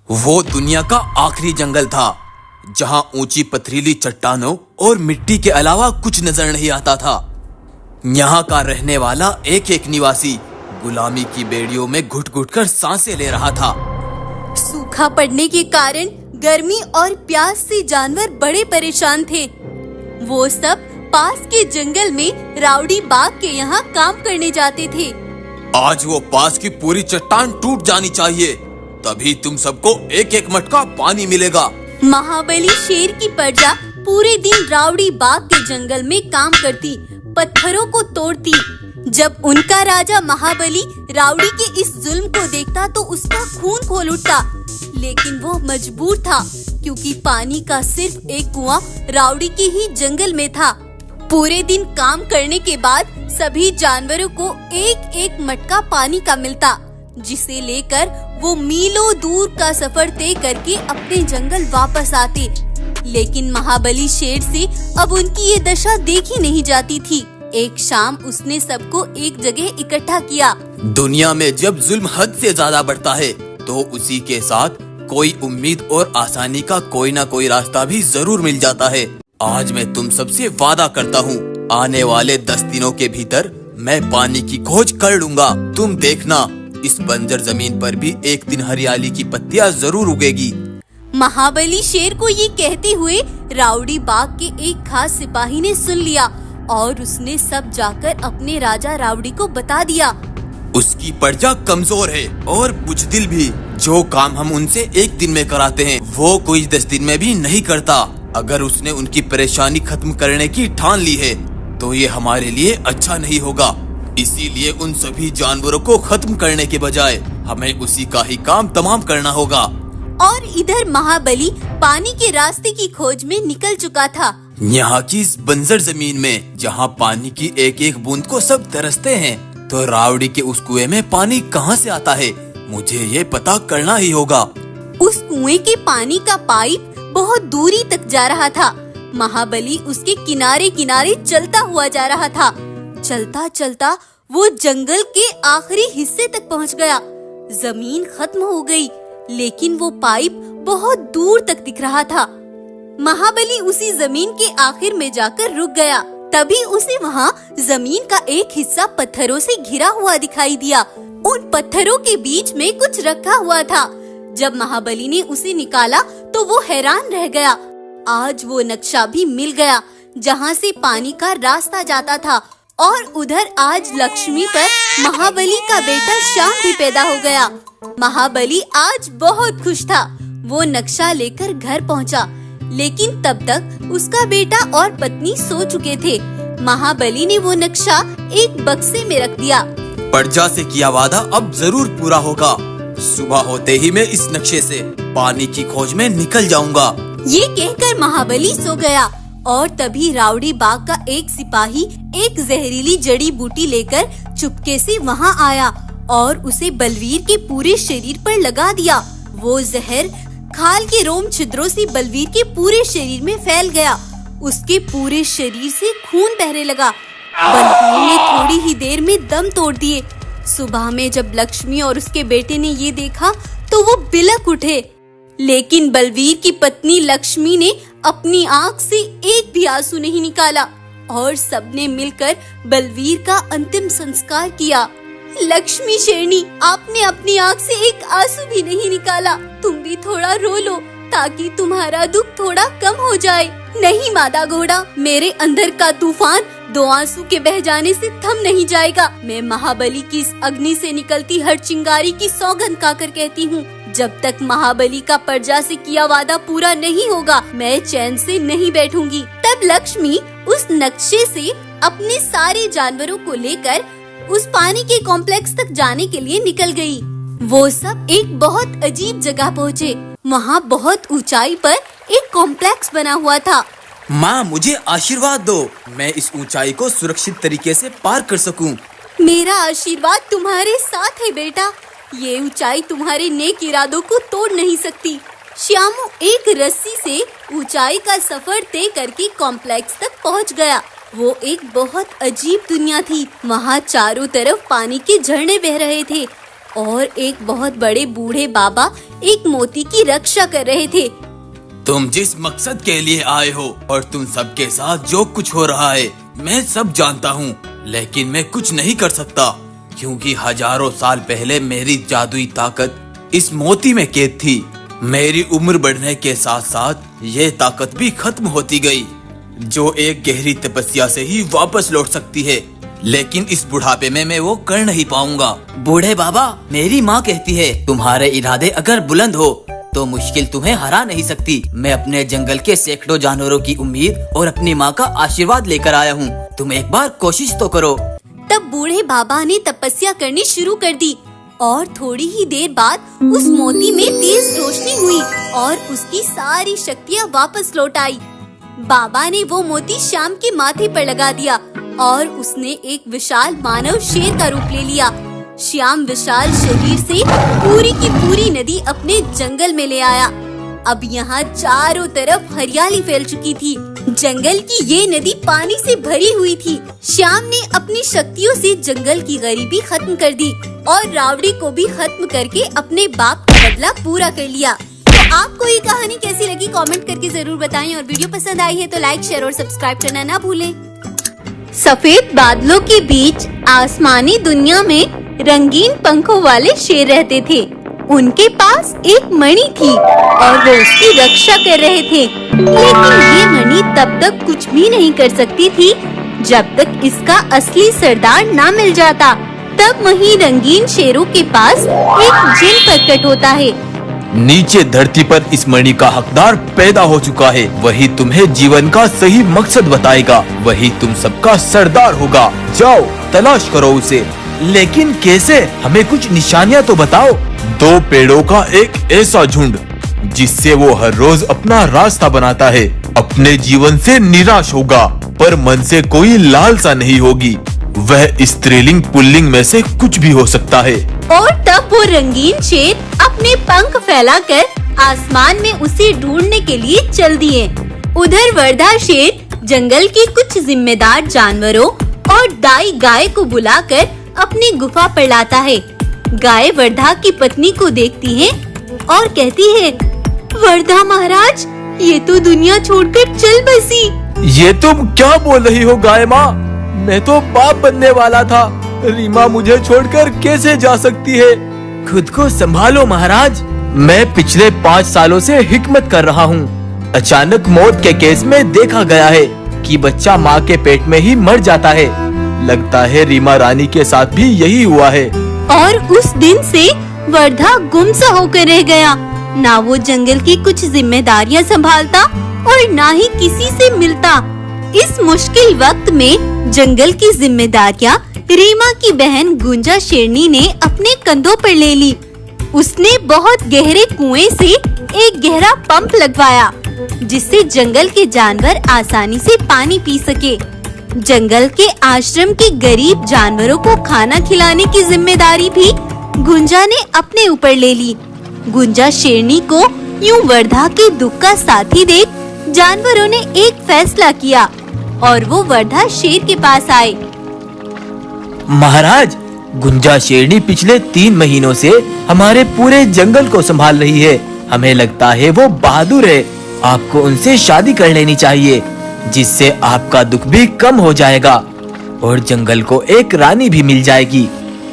वो दुनिया का आखिरी जंगल था जहां ऊंची पथरीली चट्टानों और मिट्टी के अलावा कुछ नजर नहीं आता था। यहाँ का रहने वाला एक एक निवासी गुलामी की बेड़ियों में घुट घुट कर सांसें ले रहा था। सूखा पड़ने के कारण गर्मी और प्यास से जानवर बड़े परेशान थे। वो सब पास के जंगल में राउडी बाघ के यहाँ काम करने जाते थे। आज वो पास की पूरी चट्टान टूट जानी चाहिए, तभी तुम सबको एक एक मटका पानी मिलेगा। महाबली शेर की प्रजा पूरे दिन राउडी बाघ के जंगल में काम करती, पत्थरों को तोड़ती। जब उनका राजा महाबली राउडी के इस जुल्म को देखता तो उसका खून खोल उठता, लेकिन वो मजबूर था क्योंकि पानी का सिर्फ एक कुआं राउडी के ही जंगल में था। पूरे दिन काम करने के बाद सभी जानवरों को एक एक मटका पानी का मिलता, जिसे लेकर वो मीलों दूर का सफर तय करके अपने जंगल वापस आते। लेकिन महाबली शेर से अब उनकी ये दशा देखी नहीं जाती थी। एक शाम उसने सबको एक जगह इकट्ठा किया। दुनिया में जब जुल्म हद से ज्यादा बढ़ता है तो उसी के साथ कोई उम्मीद और आसानी का कोई ना कोई रास्ता भी जरूर मिल जाता है। आज मैं तुम सबसे वादा करता हूँ, आने वाले 10 दिनों के भीतर मैं पानी की खोज कर लूंगा। तुम देखना, इस बंजर जमीन पर भी एक दिन हरियाली की पत्तियां जरूर उगेगी। महाबली शेर को ये कहते हुए राउडी बाघ के एक खास सिपाही ने सुन लिया और उसने सब जाकर अपने राजा राउडी को बता दिया। उसकी प्रजा कमजोर है और बुजदिल भी। जो काम हम उनसे एक दिन में कराते हैं वो कोई 10 दिन में भी नहीं करता। अगर उसने उनकी परेशानी खत्म करने की ठान ली है तो ये हमारे लिए अच्छा नहीं होगा। इसीलिए उन सभी जानवरों को खत्म करने के बजाय हमें उसी का ही काम तमाम करना होगा। और इधर महाबली पानी के रास्ते की खोज में निकल चुका था। यहाँ की इस बंजर जमीन में जहाँ पानी की एक एक बूंद को सब तरसते हैं, तो रावड़ी के उस कुएं में पानी कहाँ से आता है, मुझे ये पता करना ही होगा। उस कुएं के पानी का पाइप बहुत दूरी तक जा रहा था। महाबली उसके किनारे किनारे चलता हुआ जा रहा था। चलता चलता वो जंगल के आखिरी हिस्से तक पहुंच गया। जमीन खत्म हो गई, लेकिन वो पाइप बहुत दूर तक दिख रहा था। महाबली उसी जमीन के आखिर में जाकर रुक गया। तभी उसे वहाँ जमीन का एक हिस्सा पत्थरों से घिरा हुआ दिखाई दिया। उन पत्थरों के बीच में कुछ रखा हुआ था। जब महाबली ने उसे निकाला तो वो हैरान रह गया। आज वो नक्शा भी मिल गया जहाँ से पानी का रास्ता जाता था। और उधर आज लक्ष्मी पर महाबली का बेटा श्याम भी पैदा हो गया। महाबली आज बहुत खुश था। वो नक्शा लेकर घर पहुँचा, लेकिन तब तक उसका बेटा और पत्नी सो चुके थे। महाबली ने वो नक्शा एक बक्से में रख दिया। प्रजा से किया वादा अब जरूर पूरा होगा। सुबह होते ही मैं इस नक्शे से पानी की खोज में निकल जाऊंगा। ये कहकर महाबली सो गया और तभी राउडी बाघ का एक सिपाही एक जहरीली जड़ी बूटी लेकर चुपके से वहाँ आया और उसे बलवीर के पूरे शरीर पर लगा दिया। वो जहर खाल के रोम छिद्रों से बलवीर के पूरे शरीर में फैल गया। उसके पूरे शरीर से खून बहने लगा। बलवीर ने थोड़ी ही देर में दम तोड़ दिए। सुबह में जब लक्ष्मी और उसके बेटे ने ये देखा तो वो बिलक उठे, लेकिन बलवीर की पत्नी लक्ष्मी ने अपनी आँख से एक भी आंसू नहीं निकाला और सबने मिलकर बलवीर का अंतिम संस्कार किया। लक्ष्मी शेरनी, आपने अपनी आँख से एक आंसू भी नहीं निकाला। तुम भी थोड़ा रो लो ताकि तुम्हारा दुख थोड़ा कम हो जाए। नहीं मादा घोड़ा, मेरे अंदर का तूफान 2 आंसू के बह जाने से थम नहीं जाएगा। मैं महाबली की इस अग्नि से निकलती हर चिंगारी की सौगंध खाकर कहती हूँ, जब तक महाबली का प्रजा से किया वादा पूरा नहीं होगा मैं चैन से नहीं बैठूंगी। तब लक्ष्मी उस नक्शे से अपने सारे जानवरों को लेकर उस पानी के कॉम्प्लेक्स तक जाने के लिए निकल गई। वो सब एक बहुत अजीब जगह पहुँचे। वहाँ बहुत ऊंचाई पर एक कॉम्प्लेक्स बना हुआ था। माँ, मुझे आशीर्वाद दो, मैं इस ऊंचाई को सुरक्षित तरीके से पार कर सकूं। मेरा आशीर्वाद तुम्हारे साथ है बेटा। ये ऊंचाई तुम्हारे नेक इरादों को तोड़ नहीं सकती। श्यामू एक रस्सी से ऊंचाई का सफर तय करके कॉम्प्लेक्स तक पहुंच गया। वो एक बहुत अजीब दुनिया थी। वहाँ चारों तरफ पानी के झरने बह रहे थे। और एक बहुत बड़े बूढ़े बाबा एक मोती की रक्षा कर रहे थे। तुम जिस मकसद के लिए आए हो और तुम सबके साथ जो कुछ हो रहा है मैं सब जानता हूँ, लेकिन मैं कुछ नहीं कर सकता क्योंकि हजारों साल पहले मेरी जादुई ताकत इस मोती में कैद थी। मेरी उम्र बढ़ने के साथ साथ ये ताकत भी खत्म होती गई, जो एक गहरी तपस्या से ही वापस लौट सकती है, लेकिन इस बुढ़ापे में मैं वो कर नहीं पाऊंगा। बूढ़े बाबा, मेरी माँ कहती है तुम्हारे इरादे अगर बुलंद हो तो मुश्किल तुम्हें हरा नहीं सकती। मैं अपने जंगल के सैकड़ों जानवरों की उम्मीद और अपनी माँ का आशीर्वाद लेकर आया हूँ, तुम एक बार कोशिश तो करो। तब बूढ़े बाबा ने तपस्या करनी शुरू कर दी और थोड़ी ही देर बाद उस मोती में तेज रोशनी हुई और उसकी सारी शक्तियाँ वापस लौट आई। बाबा ने वो मोती श्याम के माथे पर लगा दिया और उसने एक विशाल मानव शेर का रूप ले लिया। श्याम विशाल शरीर से पूरी की पूरी नदी अपने जंगल में ले आया। अब यहाँ चारों तरफ हरियाली फैल चुकी थी। जंगल की ये नदी पानी से भरी हुई थी। श्याम ने अपनी शक्तियों से जंगल की गरीबी खत्म कर दी और रावड़ी को भी खत्म करके अपने बाप का बदला पूरा कर लिया। तो आपको ये कहानी कैसी लगी कमेंट करके जरूर बताएं और वीडियो पसंद आई है तो लाइक, शेयर और सब्सक्राइब करना ना भूलें। सफेद बादलों के बीच आसमानी दुनिया में रंगीन पंखों वाले शेर रहते थे। उनके पास एक मणि थी और वो उसकी रक्षा कर रहे थे, लेकिन ये मणि तब तक कुछ भी नहीं कर सकती थी जब तक इसका असली सरदार ना मिल जाता। तब वहीं रंगीन शेरों के पास एक जिन प्रकट होता है। नीचे धरती पर इस मणि का हकदार पैदा हो चुका है, वही तुम्हें जीवन का सही मकसद बताएगा, वही तुम सबका सरदार होगा। जाओ तलाश करो उसे। लेकिन कैसे? हमें कुछ निशानियाँ तो बताओ। 2 पेड़ों का एक ऐसा झुंड जिससे वो हर रोज अपना रास्ता बनाता है। अपने जीवन से निराश होगा पर मन से कोई लालसा नहीं होगी। वह स्त्रीलिंग पुल्लिंग में से कुछ भी हो सकता है। और तब वो रंगीन शेर अपने पंख फैलाकर आसमान में उसे ढूंढने के लिए चल दिए। उधर वर्धा शेर जंगल के कुछ जिम्मेदार जानवरों और दाई गाय को बुलाकर अपनी गुफा पर लाता है। गाय वर्धा की पत्नी को देखती है और कहती है, वर्धा महाराज, ये तो दुनिया छोड़कर चल बसी। ये तुम क्या बोल रही हो गाय माँ? मैं तो बाप बनने वाला था। रीमा मुझे छोड़कर कैसे जा सकती है? खुद को संभालो महाराज। मैं पिछले 5 सालों से हिकमत कर रहा हूँ। अचानक मौत के केस में देखा गया है कि बच्चा माँ के पेट में ही मर जाता है। लगता है रीमा रानी के साथ भी यही हुआ है। और उस दिन से वर्धा गुमसा होकर रह गया। ना वो जंगल की कुछ जिम्मेदारियां संभालता और ना ही किसी से मिलता। इस मुश्किल वक्त में जंगल की जिम्मेदारियां रीमा की बहन गुंजा शेरनी ने अपने कंधों पर ले ली। उसने बहुत गहरे कुएं से एक गहरा पंप लगवाया जिससे जंगल के जानवर आसानी से पानी पी सके। जंगल के आश्रम के गरीब जानवरों को खाना खिलाने की जिम्मेदारी भी गुंजा ने अपने ऊपर ले ली। गुंजा शेरनी को यूं वर्धा के दुख का साथी देख जानवरों ने एक फैसला किया और वो वर्धा शेर के पास आए। महाराज, गुंजा शेरनी पिछले 3 महीनों से हमारे पूरे जंगल को संभाल रही है। हमें लगता है वो बहादुर है। आपको उनसे शादी कर लेनी चाहिए, जिससे आपका दुख भी कम हो जाएगा और जंगल को एक रानी भी मिल जाएगी।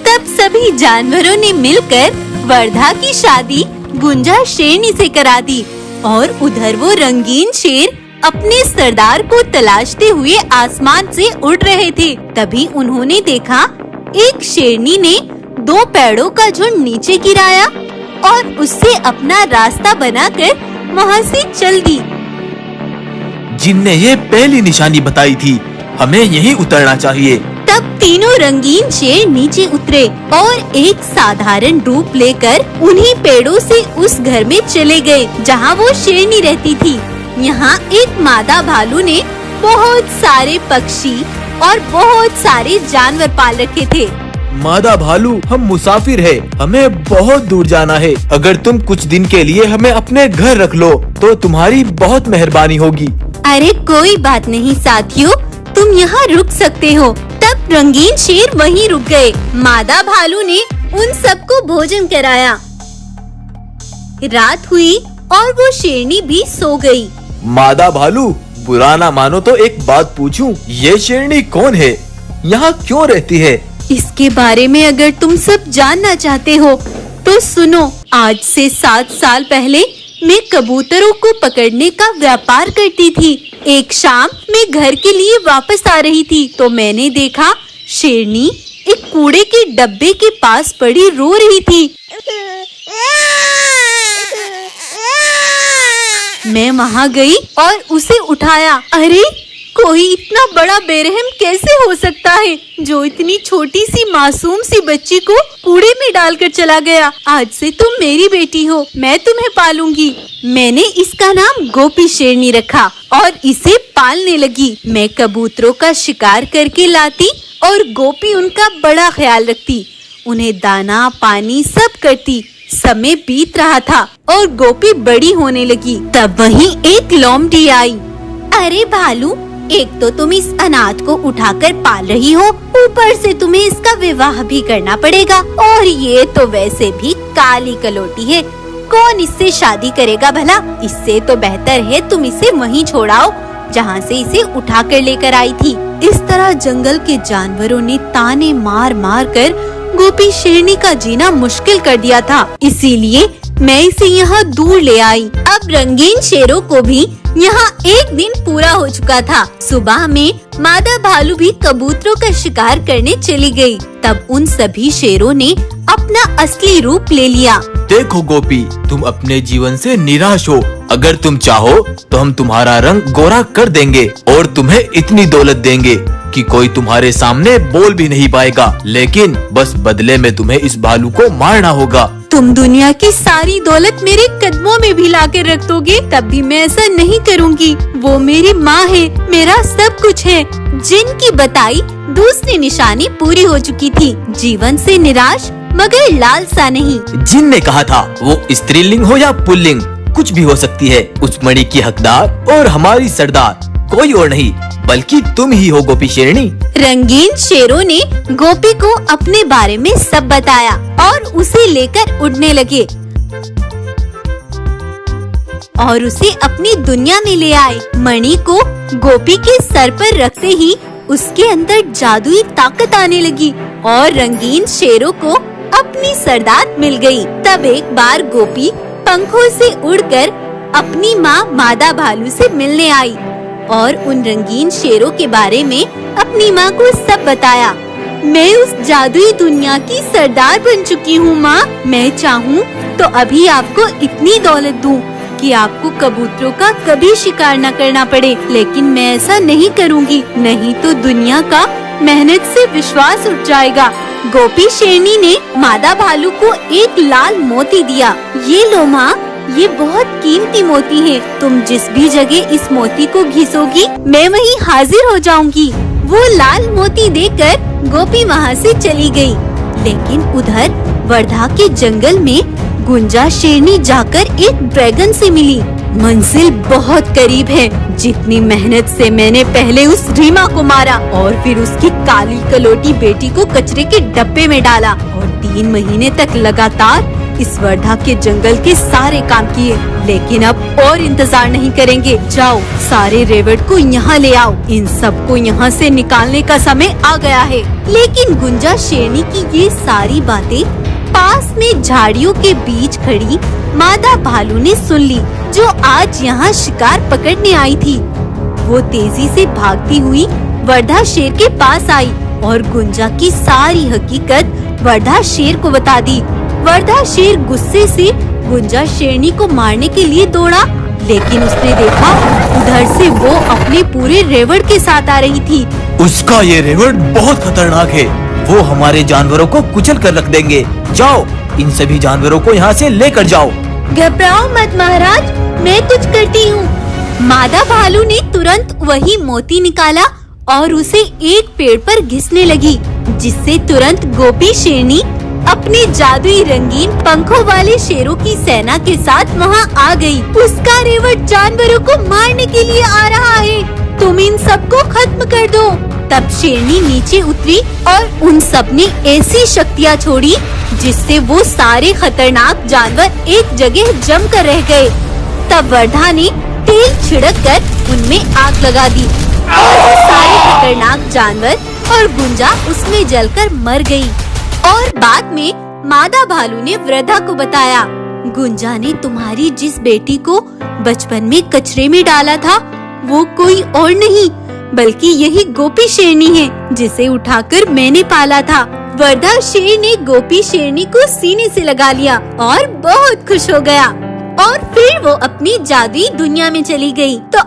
तब सभी जानवरों ने मिलकर वर्धा की शादी गुंजा शेरनी से करा दी और उधर वो रंगीन शेर अपने सरदार को तलाशते हुए आसमान से उड़ रहे थे। तभी उन्होंने देखा एक शेरनी ने 2 पेड़ों का झुंड नीचे गिराया और उससे अपना रास्ता बनाकर वहाँ से चल दी। जिनने ये पहली निशानी बताई थी, हमें यहीं उतरना चाहिए। तब तीनों रंगीन शेर नीचे उतरे और एक साधारण रूप लेकर उन्हीं पेड़ों से उस घर में चले गए जहाँ वो शेरनी रहती थी। यहाँ एक मादा भालू ने बहुत सारे पक्षी और बहुत सारे जानवर पाल रखे थे। मादा भालू, हम मुसाफिर हैं, हमें बहुत दूर जाना है। अगर तुम कुछ दिन के लिए हमें अपने घर रख लो तो तुम्हारी बहुत मेहरबानी होगी। अरे कोई बात नहीं साथियों, तुम यहाँ रुक सकते हो। तब रंगीन शेर वहीं रुक गए। मादा भालू ने उन सबको भोजन कराया। रात हुई और वो शेरनी भी सो गई। मादा भालू, बुरा ना मानो तो एक बात पूछूं, ये शेरनी कौन है? यहाँ क्यों रहती है? इसके बारे में अगर तुम सब जानना चाहते हो तो सुनो। आज से 7 साल पहले मैं कबूतरों को पकड़ने का व्यापार करती थी। एक शाम मैं घर के लिए वापस आ रही थी तो मैंने देखा शेरनी एक कूड़े के डब्बे के पास पड़ी रो रही थी। मैं वहाँ गई और उसे उठाया। अरे, कोई इतना बड़ा बेरहम कैसे हो सकता है जो इतनी छोटी सी मासूम सी बच्ची को कूड़े में डालकर चला गया। आज से तुम मेरी बेटी हो, मैं तुम्हें पालूंगी। मैंने इसका नाम गोपी शेरनी रखा और इसे पालने लगी। मैं कबूतरों का शिकार करके लाती और गोपी उनका बड़ा ख्याल रखती। उन्हें दाना पानी सब करती। समय बीत रहा था और गोपी बड़ी होने लगी। तब वहीं एक लोमड़ी आई। अरे भालू, एक तो तुम इस अनाथ को उठाकर पाल रही हो, ऊपर से तुम्हें इसका विवाह भी करना पड़ेगा और ये तो वैसे भी काली कलोटी है। कौन इससे शादी करेगा भला? इससे तो बेहतर है तुम इसे वहीं छोड़ाओ जहाँ से इसे उठा कर लेकर आई थी। इस तरह जंगल के जानवरों ने ताने मार मार कर गोपी शेरनी का जीना मुश्किल कर दिया था। इसीलिए मैं इसे यहाँ दूर ले आई। अब रंगीन शेरों को भी यहाँ एक दिन पूरा हो चुका था। सुबह में मादा भालू भी कबूतरों का शिकार करने चली गई। तब उन सभी शेरों ने अपना असली रूप ले लिया। देखो गोपी, तुम अपने जीवन से निराश हो। अगर तुम चाहो तो हम तुम्हारा रंग गोरा कर देंगे और तुम्हें इतनी दौलत देंगे कि कोई तुम्हारे सामने बोल भी नहीं पाएगा। लेकिन बस बदले में तुम्हें इस भालू को मारना होगा। तुम दुनिया की सारी दौलत मेरे कदमों में भी लाकर रख दोगे, तब भी मैं ऐसा नहीं करूँगी। वो मेरी माँ है, मेरा सब कुछ है। जिनकी बताई दूसरी निशानी पूरी हो चुकी थी। जीवन से निराश मगर लालसा नहीं। जिन ने कहा था वो स्त्रीलिंग हो या पुल्लिंग कुछ भी हो सकती है। उस मणि की हकदार और हमारी सरदार कोई और नहीं बल्कि तुम ही हो गोपी शेरनी। रंगीन शेरों ने गोपी को अपने बारे में सब बताया और उसे लेकर उड़ने लगे और उसे अपनी दुनिया में ले आए। मणि को गोपी के सर पर रखते ही उसके अंदर जादुई ताकत आने लगी और रंगीन शेरों को अपनी सरदार मिल गई। तब एक बार गोपी पंखों से उड़कर अपनी माँ मादा भालू से मिलने आई और उन रंगीन शेरों के बारे में अपनी माँ को सब बताया। मैं उस जादुई दुनिया की सरदार बन चुकी हूँ माँ। मैं चाहूँ तो अभी आपको इतनी दौलत दूँ कि आपको कबूतरों का कभी शिकार न करना पड़े, लेकिन मैं ऐसा नहीं करूँगी, नहीं तो दुनिया का मेहनत से विश्वास उठ जाएगा। गोपी शेरनी ने मादा भालू को एक लाल मोती दिया। ये लो माँ, ये बहुत कीमती मोती है। तुम जिस भी जगह इस मोती को घिसोगी मैं वहीं हाजिर हो जाऊंगी। वो लाल मोती देकर गोपी वहाँ से चली गई। लेकिन उधर वर्धा के जंगल में गुंजा शेरनी जाकर एक ड्रैगन से मिली। मंजिल बहुत करीब है। जितनी मेहनत से मैंने पहले उस रीमा को मारा और फिर उसकी काली कलोटी बेटी को कचरे के डब्बे में डाला और 3 महीने तक लगातार इस वर्धा के जंगल के सारे काम किए। लेकिन अब और इंतजार नहीं करेंगे। जाओ, सारे रेवट को यहाँ ले आओ। इन सबको यहाँ से निकालने का समय आ गया है। लेकिन गुंजा शेरनी की ये सारी बातें पास में झाड़ियों के बीच खड़ी मादा भालू ने सुन ली, जो आज यहाँ शिकार पकड़ने आई थी। वो तेजी से भागती हुई वर्धा शेर के पास आई और गुंजा की सारी हकीकत वर्धा शेर को बता दी। वर्धा शेर गुस्से से गुंजा शेरनी को मारने के लिए दौड़ा, लेकिन उसने देखा उधर से वो अपने पूरे रेवड़ के साथ आ रही थी। उसका ये रेवड़ बहुत खतरनाक है। वो हमारे जानवरों को कुचल कर रख देंगे। जाओ, इन सभी जानवरों को यहाँ से लेकर जाओ। घबराओ मत महाराज, मैं कुछ करती हूँ। मादा भालू ने तुरंत वही मोती निकाला और उसे एक पेड़ पर घिसने लगी, जिससे तुरंत गोपी शेरनी अपने जादुई रंगीन पंखों वाले शेरों की सेना के साथ वहाँ आ गई। उसका रेवड़ जानवरों को मारने के लिए आ रहा है। तुम इन सबको खत्म कर दो। तब शेरनी नीचे उतरी और उन सब ने ऐसी शक्तियाँ छोड़ी जिससे वो सारे खतरनाक जानवर एक जगह जम कर रह गए। तब वर्धा ने तेल छिड़क कर उनमें आग लगा दी और वो सारे खतरनाक जानवर और गुंजा उसमें जलकर मर गई। और बाद में मादा भालू ने वृद्धा को बताया, गुंजा ने तुम्हारी जिस बेटी को बचपन में कचरे में डाला था वो कोई और नहीं बल्कि यही गोपी शेरनी है जिसे उठाकर मैंने पाला था। वर्धा शेर ने गोपी शेरनी को सीने से लगा लिया और बहुत खुश हो गया और फिर वो अपनी जादुई दुनिया में चली गई। तो